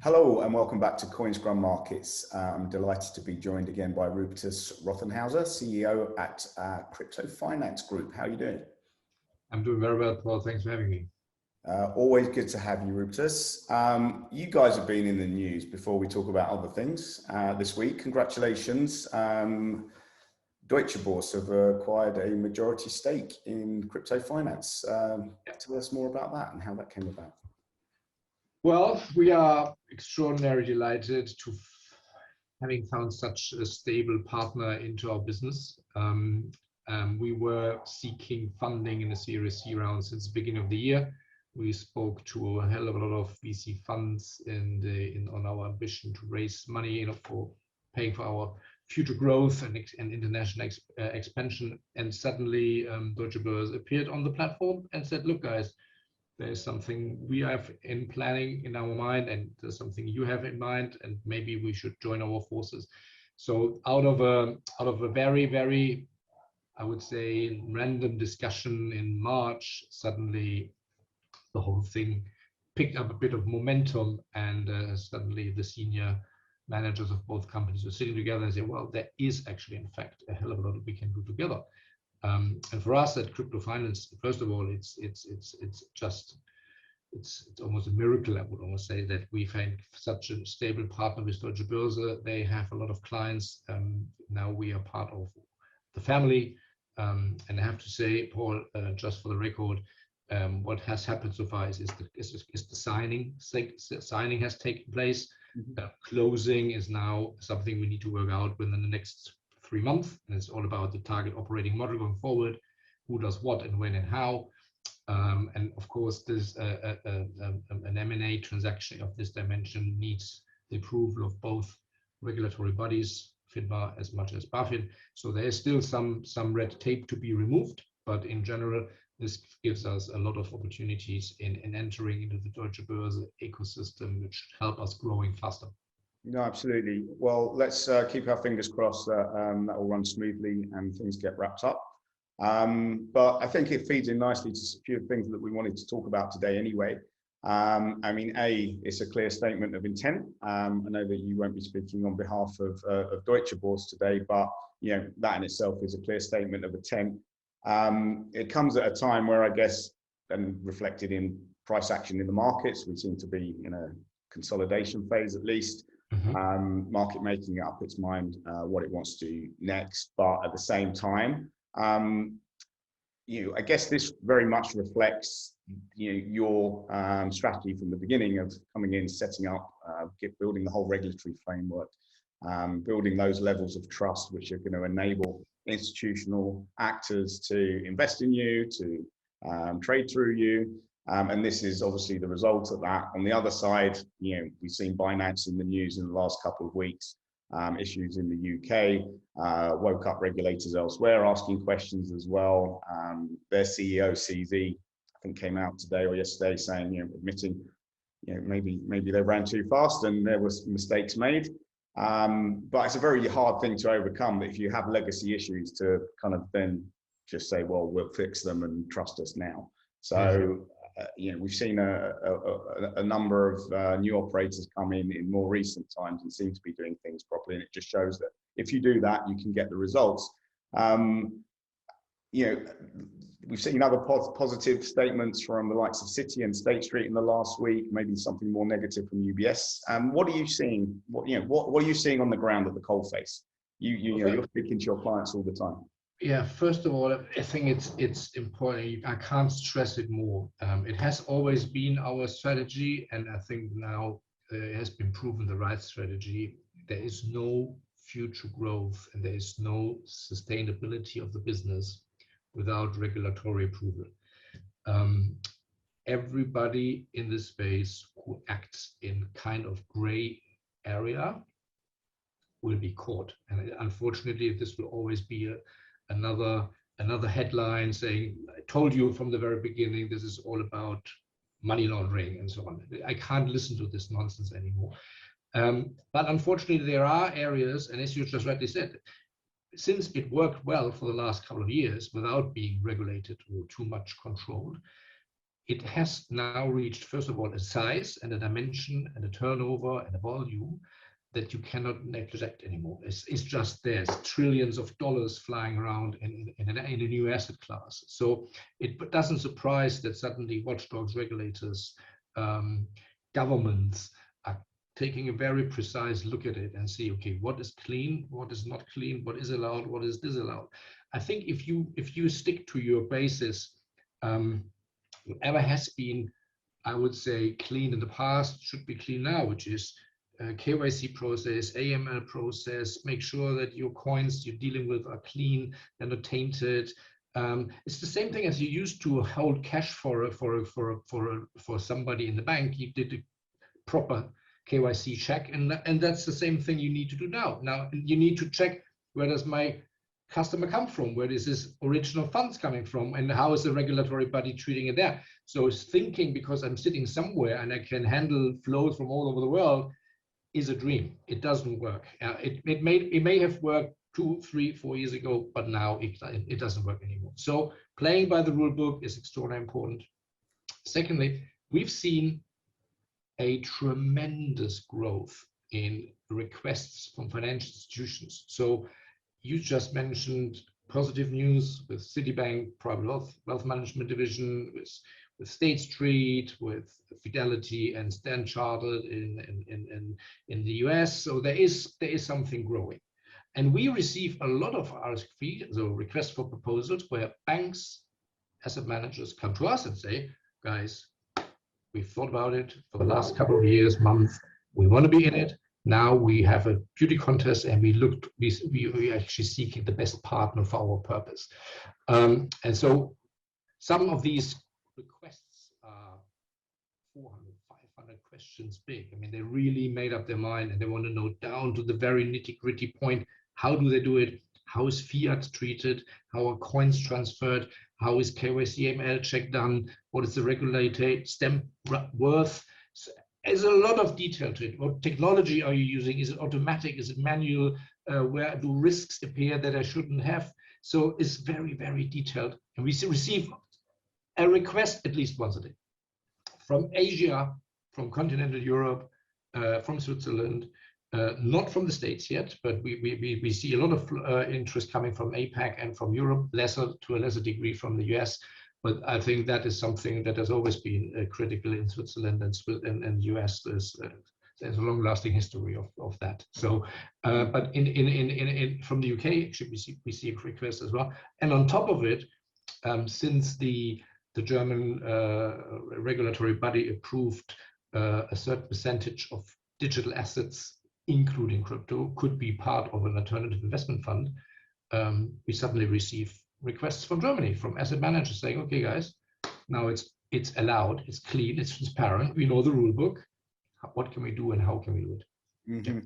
Hello and welcome back to Coinscrum Markets. I'm delighted to be joined again by Rupertus Rothenhaeuser, CEO at Crypto Finance Group. How are you doing? I'm doing very well, Paul. Thanks for having me. Always good to have you, Rupertus. You guys have been in the news before we talk about other things this week. Congratulations. Deutsche Borse have acquired a majority stake in Crypto Finance. Tell us more about that and how that came about. Well, we are extraordinarily delighted to having found such a stable partner into our business. We were seeking funding in a Series C round since the beginning of the year. We spoke to a hell of a lot of VC funds on our ambition to raise money, for paying for our future growth and international expansion. And suddenly, Deutsche Borse appeared on the platform and said, "Look, guys, there's something we have in planning in our mind, and there's something you have in mind, and maybe we should join our forces." So out of a very, very, I would say, random discussion in March, suddenly the whole thing picked up a bit of momentum, and suddenly the senior managers of both companies were sitting together and saying, "Well, there is actually, in fact, a hell of a lot we can do together." And for us at Crypto Finance, first of all, it's almost a miracle, I would almost say, that we find such a stable partner with Deutsche Börse. They have a lot of clients. Now we are part of the family. And I have to say, Paul, just for the record, what has happened so far is the signing. Signing has taken place. Mm-hmm. Closing is now something we need to work out within the next 3 months, and it's all about the target operating model going forward, who does what and when and how. And of course, there's an M&A transaction of this dimension needs the approval of both regulatory bodies, FINMA as much as BaFin. So there is still some red tape to be removed, but in general, this gives us a lot of opportunities in entering into the Deutsche Börse ecosystem, which should help us growing faster. No, absolutely. Well, let's keep our fingers crossed that that will run smoothly and things get wrapped up. But I think it feeds in nicely to a few things that we wanted to talk about today anyway. I mean, it's a clear statement of intent. I know that you won't be speaking on behalf of Deutsche Borse today, but that in itself is a clear statement of intent. It comes at a time where, I guess, and reflected in price action in the markets, we seem to be in a consolidation phase at least. Mm-hmm. Market making up its mind what it wants to do next, but at the same time, I guess this very much reflects your strategy from the beginning of coming in, setting up, building the whole regulatory framework, building those levels of trust which are going to enable institutional actors to invest in you, to trade through you. And this is obviously the result of that. On the other side, we've seen Binance in the news in the last couple of weeks, issues in the UK, woke up regulators elsewhere asking questions as well. Their CEO, CZ, I think came out today or yesterday saying, admitting, maybe they ran too fast and there was mistakes made. But it's a very hard thing to overcome if you have legacy issues to kind of then just say, well, we'll fix them and trust us now. So, we've seen a number of new operators come in more recent times and seem to be doing things properly. And it just shows that if you do that, you can get the results. We've seen other positive statements from the likes of Citi and State Street in the last week, maybe something more negative from UBS. What are you seeing? What are you seeing on the ground at the coalface? You're speaking to your clients all the time. Yeah, first of all, I think it's important. I can't stress it more. It has always been our strategy, and I think now it has been proven the right strategy. There is no future growth and there is no sustainability of the business without regulatory approval. Everybody in this space who acts in kind of gray area will be caught, and unfortunately, this will always be another headline saying, "I told you from the very beginning, this is all about money laundering," and so on. I can't listen to this nonsense anymore. But unfortunately, there are areas, and as you just rightly said, since it worked well for the last couple of years without being regulated or too much controlled, it has now reached, first of all, a size and a dimension and a turnover and a volume that you cannot neglect anymore. It's just there's trillions of dollars flying around in a new asset class. So it doesn't surprise that suddenly watchdogs, regulators, governments are taking a very precise look at it and see, okay, what is clean, what is not clean, what is allowed, what is disallowed. I think if you stick to your basis, whatever has been, I would say, clean in the past should be clean now, which is KYC process, AML process, make sure that your coins you're dealing with are clean, they're not tainted. It's the same thing as you used to hold cash for somebody in the bank. You did a proper KYC check, and that's the same thing you need to do now. Now you need to check, where does my customer come from? Where is his original funds coming from? And how is the regulatory body treating it there? So it's thinking, because I'm sitting somewhere and I can handle flows from all over the world, is a dream. It doesn't work. It may have worked 2, 3, 4 years ago, but now it doesn't work anymore. So playing by the rule book is extraordinarily important. Secondly, we've seen a tremendous growth in requests from financial institutions. So you just mentioned positive news with Citibank, private wealth management division, with State Street, with Fidelity and Standard Chartered in the US. So there is something growing. And we receive a lot of RFP, so requests for proposals, where banks, asset managers come to us and say, guys, we've thought about it for the last couple of years, months, we want to be in it. Now we have a beauty contest and we actually seeking the best partner for our purpose. And so some of these requests are 400, 500 questions big. I mean, they really made up their mind and they want to know down to the very nitty-gritty point. How do they do it? How is fiat treated? How are coins transferred? How is KYC AML check done? What is the regulated stamp worth? So there's a lot of detail to it. What technology are you using? Is it automatic? Is it manual? Where do risks appear that I shouldn't have? So it's very, very detailed. And we receive a request at least once a day from Asia, from continental Europe, from Switzerland, not from the States yet, but we see a lot of interest coming from APAC and from Europe, to a lesser degree from the US. But I think that is something that has always been critical in Switzerland and US. There's a long-lasting history of that. So, but from the UK, actually, we see requests as well. And on top of it, since the German regulatory body approved a certain percentage of digital assets, including crypto, could be part of an alternative investment fund, we suddenly receive requests from Germany, from asset managers saying, okay, guys, now it's allowed, it's clean, it's transparent, we know the rule book. What can we do and how can we do it? Mm-hmm.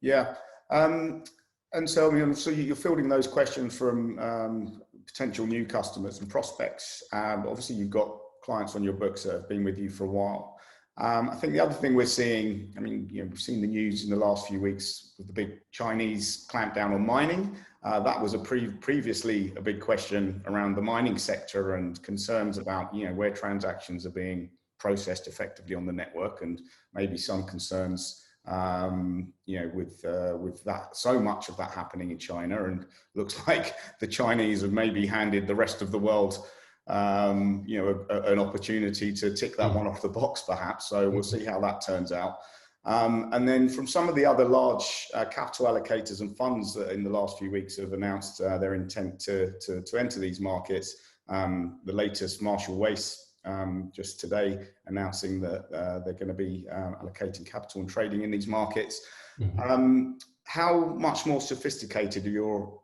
Yeah. And so, I mean, so you're fielding those questions from potential new customers and prospects. Obviously, you've got clients on your books that have been with you for a while. I think the other thing we're seeing, I mean, we've seen the news in the last few weeks with the big Chinese clampdown on mining. That was previously a big question around the mining sector and concerns about, where transactions are being processed effectively on the network, and maybe some concerns, with that, so much of that happening in China, and looks like the Chinese have maybe handed the rest of the world an opportunity to tick that one off the box, perhaps. So we'll see how that turns out. And then from some of the other large capital allocators and funds that in the last few weeks have announced their intent to enter these markets, the latest Marshall Wace just today announcing that they're going to be allocating capital and trading in these markets. Mm-hmm. How much more sophisticated are your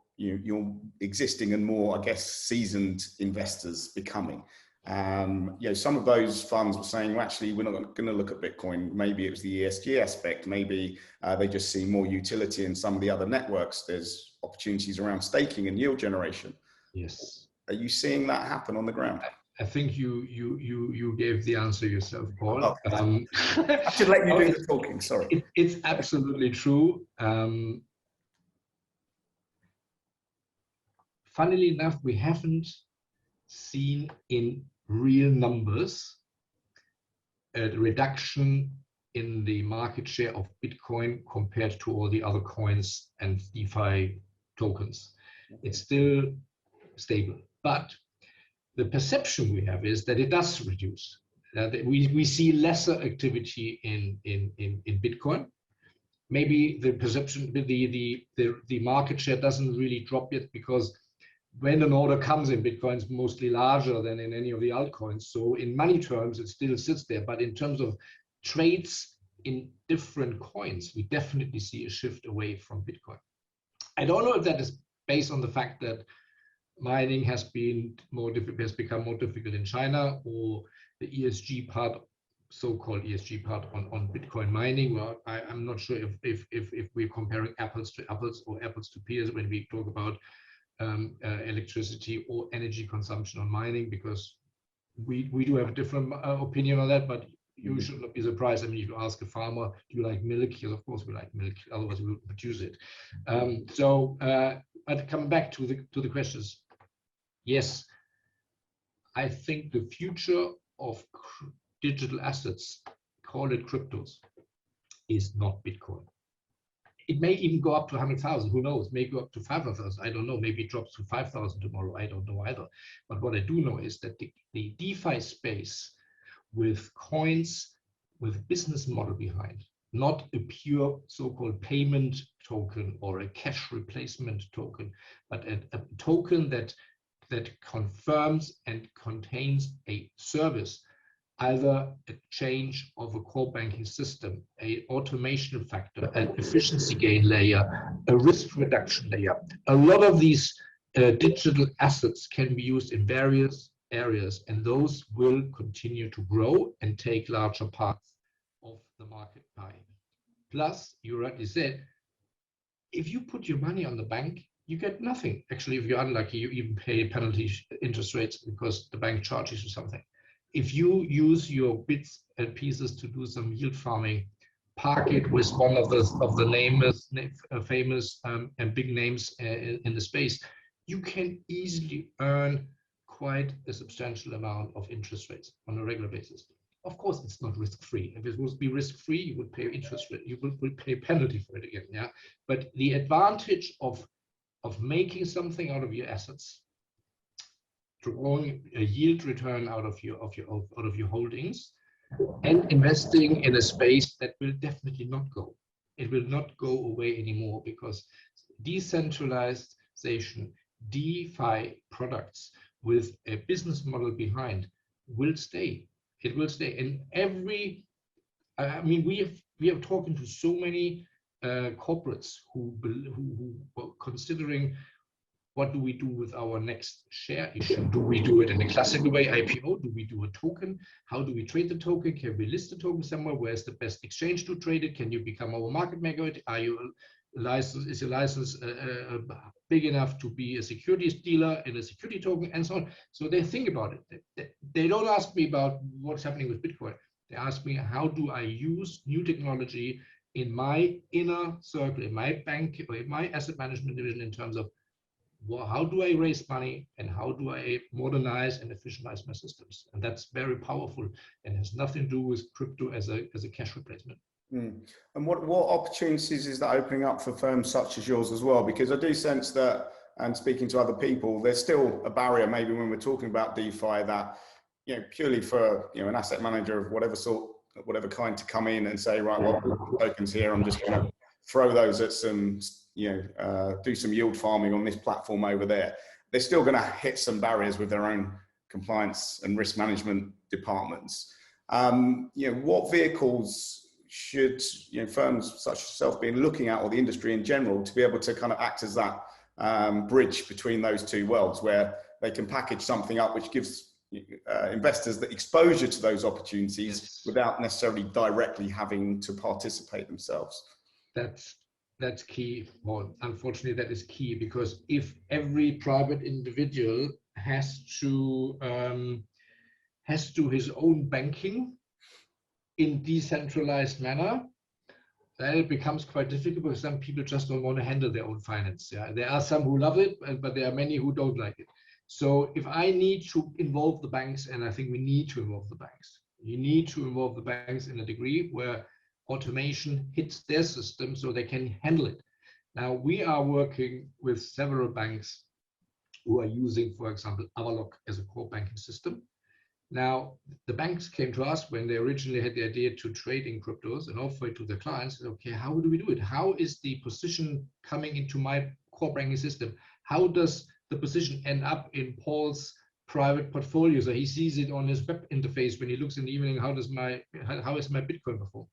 existing and more, I guess, seasoned investors becoming? Some of those funds were saying, well, actually, we're not going to look at Bitcoin. Maybe it was the ESG aspect. Maybe they just see more utility in some of the other networks. There's opportunities around staking and yield generation. Yes. Are you seeing that happen on the ground? I think you gave the answer yourself, Paul. Okay. I should let you do the talking. Sorry. It's absolutely true. Funnily enough, we haven't seen in real numbers, a reduction in the market share of Bitcoin compared to all the other coins and DeFi tokens. It's still stable, but the perception we have is that it does reduce. We see lesser activity in Bitcoin. Maybe the perception, the market share doesn't really drop yet, because when an order comes in Bitcoin, it's mostly larger than in any of the altcoins. So in money terms, it still sits there. But in terms of trades in different coins, we definitely see a shift away from Bitcoin. I don't know if that is based on the fact that mining has become more difficult in China, or the ESG part, so-called ESG part on Bitcoin mining. Well, I'm not sure if we're comparing apples to apples or apples to pears when we talk about electricity or energy consumption on mining, because we do have a different opinion on that, but you should not be surprised. I mean, if you ask a farmer, do you like milk? Yes, of course we like milk, otherwise we wouldn't produce it. But coming back to the questions, yes, I think the future of digital assets, call it cryptos, is not Bitcoin. It may even go up to 100,000, who knows? May go up to 500,000, I don't know. Maybe it drops to 5,000 tomorrow, I don't know either. But what I do know is that the DeFi space, with coins, with business model behind, not a pure so-called payment token or a cash replacement token, but a token that confirms and contains a service, either a change of a core banking system, a automation factor, an efficiency gain layer, a risk reduction layer. A lot of these digital assets can be used in various areas, and those will continue to grow and take larger parts of the market pie. Plus, you rightly said, if you put your money on the bank, you get nothing. Actually, if you're unlucky, you even pay penalty interest rates because the bank charges you something. If you use your bits and pieces to do some yield farming, park it with one of the famous and big names in the space, you can easily earn quite a substantial amount of interest rates on a regular basis. Of course, it's not risk-free. If it would be risk-free, you would pay interest rate. You would pay penalty for it again. Yeah, but the advantage of making something out of your assets, drawing a yield return out of your holdings, and investing in a space that will definitely not go. It will not go away anymore, because decentralization, DeFi products with a business model behind will stay. It will stay. And I mean, we are talking to so many corporates who are considering, what do we do with our next share issue? Do we do it in a classical way, IPO? Do we do a token? How do we trade the token? Can we list the token somewhere? Where's the best exchange to trade it? Can you become our market maker? Are you licensed? Is your license big enough to be a securities dealer in a security token, and so on? So they think about it. They don't ask me about what's happening with Bitcoin. They ask me, how do I use new technology in my inner circle, in my bank, or in my asset management division, in terms of, well, how do I raise money and how do I modernize and efficientize my systems? And that's very powerful and has nothing to do with crypto as a cash replacement. And what opportunities is that opening up for firms such as yours as well? Because I do sense that, and speaking to other people, there's still a barrier, maybe when we're talking about DeFi, that, you know, purely for, you know, an asset manager of whatever sort, whatever kind, to come in and say, right, well, tokens here, I'm just going to throw those at some, you know, do some yield farming on this platform over there. They're still going to hit some barriers with their own compliance and risk management departments. You know, what vehicles should, you know, firms such as yourself be looking at, or the industry in general, to be able to kind of act as that bridge between those two worlds, where they can package something up which gives investors the exposure to those opportunities without necessarily directly having to participate themselves? That's key. Well, unfortunately, that is key, because if every private individual has to his own banking in decentralized manner, then it becomes quite difficult, because some people just don't want to handle their own finance. Yeah, there are some who love it, but there are many who don't like it. So if I need to involve the banks, and I think we need to involve the banks, you need to involve the banks in a degree where automation hits their system so they can handle it. Now, we are working with several banks who are using, for example, Avaloq as a core banking system. Now, the banks came to us when they originally had the idea to trade in cryptos and offer it to their clients. Okay, how do we do it? How is the position coming into my core banking system? How does the position end up in Paul's private portfolio? So he sees it on his web interface when he looks in the evening. How is my Bitcoin perform?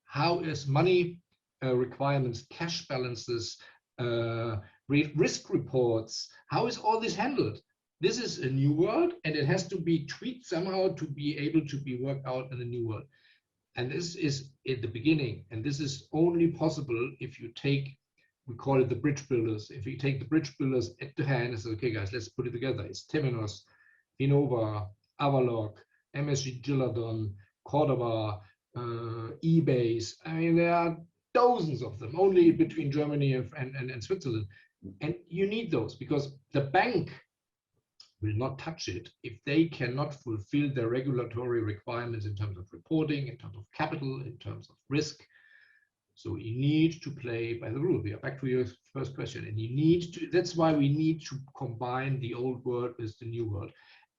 How is money requirements, cash balances, risk reports? How is all this handled? This is a new world, and it has to be tweaked somehow to be able to be worked out in a new world. And this is at the beginning, and this is only possible if you take, we call it the bridge builders. If you take the bridge builders at the hand and say, okay, guys, let's put it together. It's Temenos, Innova, Avaloq, MSG Giladon, Cordoba, eBase. I mean, there are dozens of them, only between Germany and Switzerland. And you need those because the bank will not touch it if they cannot fulfill their regulatory requirements in terms of reporting, in terms of capital, in terms of risk. So you need to play by the rule. We are back to your first question, and you need to. That's why we need to combine the old world with the new world.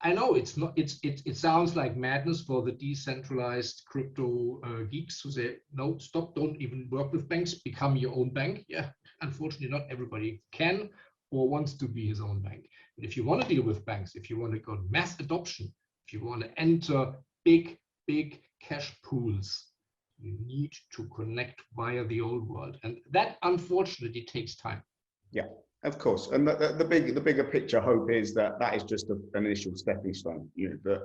I know it's not. It sounds like madness for the decentralized crypto geeks who say, no, stop, don't even work with banks, become your own bank. Yeah, unfortunately, not everybody can or wants to be his own bank. But if you want to deal with banks, if you want to go mass adoption, if you want to enter big cash pools, you need to connect via the old world, and that unfortunately takes time. Yeah, of course. And the bigger picture hope is that is just an initial stepping stone. You know,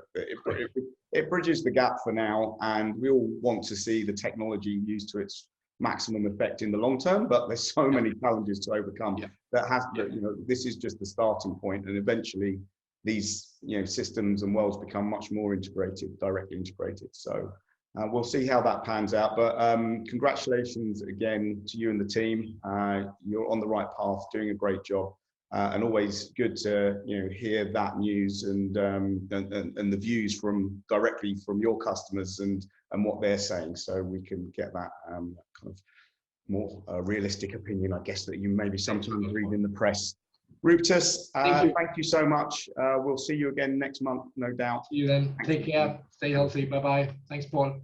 it bridges the gap for now, and we all want to see the technology used to its maximum effect in the long term. But there's so many challenges to overcome. You know, this is just the starting point, and eventually these systems and worlds become much more integrated, directly integrated. So. We'll see how that pans out, but congratulations again to you and the team. You're on the right path, doing a great job, and always good to hear that news and the views directly from your customers and what they're saying, so we can get that kind of more realistic opinion, I guess, that you maybe sometimes read in the press. Rupertus, thank you so much. We'll see you again next month, no doubt. See you then. Take care. Stay healthy. Bye-bye. Thanks, Paul.